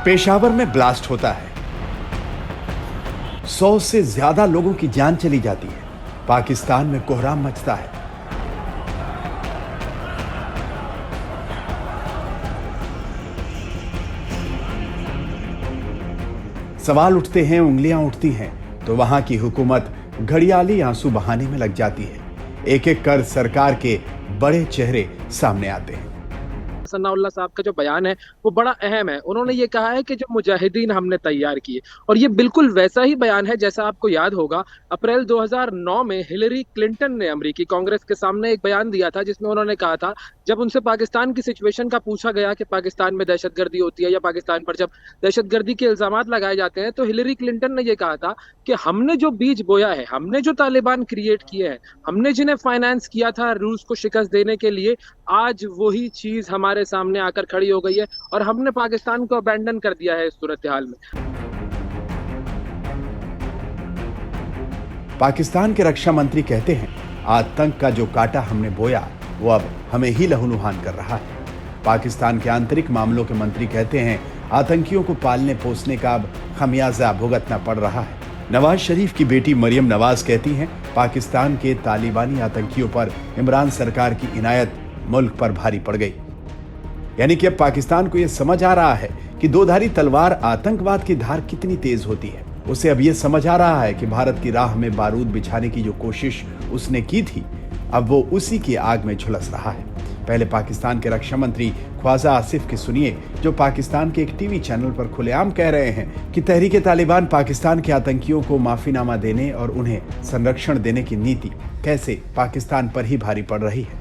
पेशावर में ब्लास्ट होता है, 100 से ज्यादा लोगों की जान चली जाती है। पाकिस्तान में कोहराम मचता है। सवाल उठते हैं, उंगलियां उठती हैं, तो वहां की हुकूमत घड़ियाली आंसू बहाने में लग जाती है। एक एक कर सरकार के बड़े चेहरे सामने आते हैं। सनाउल्लाह साहब का जो बयान है वो बड़ा अहम है। उन्होंने ये कहा है कि जो मुजाहिदीन हमने तैयार किए, और ये बिल्कुल वैसा ही बयान है जैसा आपको याद होगा अप्रैल 2009 में हिलरी क्लिंटन ने अमेरिकी कांग्रेस के सामने एक बयान दिया था, जिसमें उन्होंने कहा था, जब उनसे पाकिस्तान की सिचुएशन का पूछा गया कि पाकिस्तान में दहशतगर्दी होती है या पाकिस्तान पर जब दहशतगर्दी के इल्जामात लगाए जाते हैं, तो हिलरी क्लिंटन ने यह कहा था कि हमने जो बीज बोया है, हमने जो तालिबान क्रिएट किए हैं, हमने जिन्हें फाइनेंस किया था रूस को शिकस्त देने के लिए, आज वही चीज हमारे सामने आकर खड़ी हो गई है और हमने पाकिस्तान को अबैंडन कर दिया है इस सूरत हाल में। पाकिस्तान के रक्षा मंत्री कहते हैं, आतंक का जो काटा हमने बोया वो अब हमें ही लहूलुहान कर रहा है। पाकिस्तान के आंतरिक मामलों के मंत्री कहते हैं, आतंकियों को पालने पोसने का अब खमियाजा भुगतना पड़ रहा है। नवाज शरीफ की बेटी मरियम नवाज कहती हैं, पाकिस्तान के तालिबानी आतंकियों पर इमरान सरकार की इनायत मुल्क पर भारी पड़ गई। यानी कि अब पाकिस्तान को यह समझ आ रहा है कि दोधारी तलवार आतंकवाद की धार कितनी तेज होती है। उसे अब यह समझ आ रहा है कि भारत की राह में बारूद बिछाने की जो कोशिश उसने की थी, अब वो उसी की आग में झुलस रहा है। पहले पाकिस्तान के रक्षा मंत्री ख्वाजा आसिफ की सुनिए, जो पाकिस्तान के एक टीवी चैनल पर खुलेआम कह रहे हैं कि तहरीके तालिबान पाकिस्तान के आतंकियों को माफीनामा देने और उन्हें संरक्षण देने की नीति कैसे पाकिस्तान पर ही भारी पड़ रही है।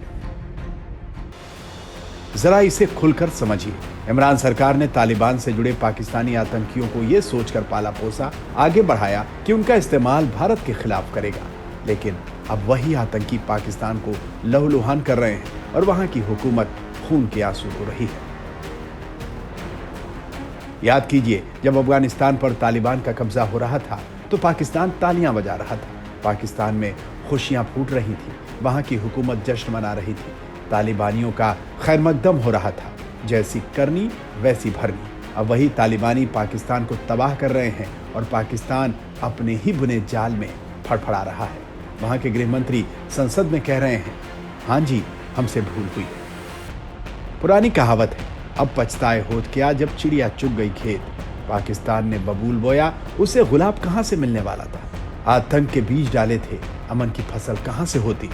जरा इसे खुलकर समझिए। इमरान सरकार ने तालिबान से जुड़े पाकिस्तानी आतंकियों को यह सोचकर पाला पोसा, आगे बढ़ाया कि उनका इस्तेमाल भारत के खिलाफ करेगा, लेकिन अब वही आतंकी पाकिस्तान को लहूलुहान कर रहे हैं और वहां की हुकूमत खून के आंसू रो रही है। याद कीजिए, जब अफगानिस्तान पर तालिबान का कब्जा हो रहा था तो पाकिस्तान तालियां बजा रहा था। पाकिस्तान में खुशियां फूट रही थी, वहां की हुकूमत जश्न मना रही थी। तालिबानियों का खैर मकदम हो रहा था, जैसी करनी वैसी भरनी। अब वही तालिबानी पाकिस्तान को तबाह कर रहे हैं और पाकिस्तान अपने ही बुने जाल में फड़फड़ा रहा है। वहां के गृह मंत्री संसद में कह रहे हैं, हाँ जी, हमसे भूल हुई है। पुरानी कहावत है, अब पछताए होत क्या जब चिड़िया चुग गई खेत। पाकिस्तान ने बबूल बोया, उसे गुलाब कहां से मिलने वाला था। आतंक के बीज डाले थे, अमन की फसल कहां से होती।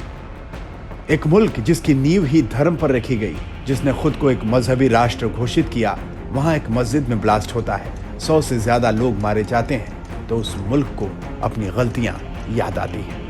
एक मुल्क जिसकी नींव ही धर्म पर रखी गई, जिसने खुद को एक मजहबी राष्ट्र घोषित किया, वहां एक मस्जिद में ब्लास्ट होता है, 100 से ज्यादा लोग मारे जाते हैं, तो उस मुल्क को अपनी गलतियां याद आती हैं।